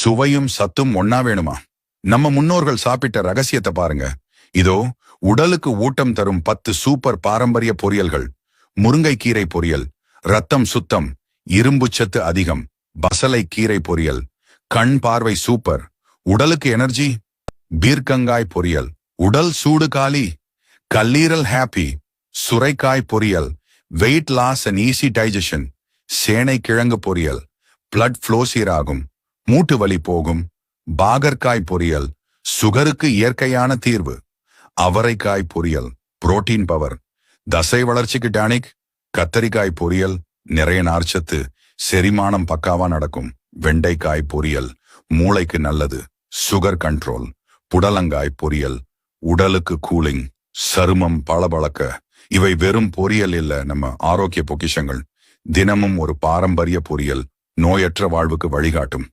சுவையும் சத்தும் ஒன்னா வேணுமா? நம்ம முன்னோர்கள் சாப்பிட்ட ரகசியத்தை பாருங்க. இதோ உடலுக்கு ஊட்டம் தரும் 10 சூப்பர் பாரம்பரிய பொரியல்கள். முருங்கைக்கீரை பொரியல், ரத்தம் சுத்தம், இரும்புச்சத்து அதிகம். பசலை கீரை பொரியல், கண் பார்வை சூப்பர், உடலுக்கு எனர்ஜி. பீர்க்கங்காய் பொரியல், உடல் சூடு காலி. கல்லீரல் ஹாப்பி. சுரைக்காய் பொரியல், weight loss and easy digestion. சேனை கிழங்கு பொரியல், பிளட் ஃப்ளோ சீராகும், மூட்டு வலி போகும். பாகற்காய் பொரியல், சுகருக்கு இயற்கையான தீர்வு. அவரைக்காய் பொரியல், புரோட்டீன் பவர், தசை வளர்ச்சிக்கு டானிக். கத்தரிக்காய் பொரியல், நிறைய நார்ச்சத்து, செரிமானம் பக்காவா நடக்கும். வெண்டைக்காய் பொரியல், மூளைக்கு நல்லது, சுகர் கண்ட்ரோல். புடலங்காய் பொரியல், உடலுக்கு கூலிங், சருமம் பளபளக்க. இவை வெறும் பொரியல் இல்ல, நம்ம ஆரோக்கிய பொக்கிஷங்கள். தினமும் ஒரு பாரம்பரிய பொரியல் நோயற்ற வாழ்வுக்கு வழிகாட்டும்.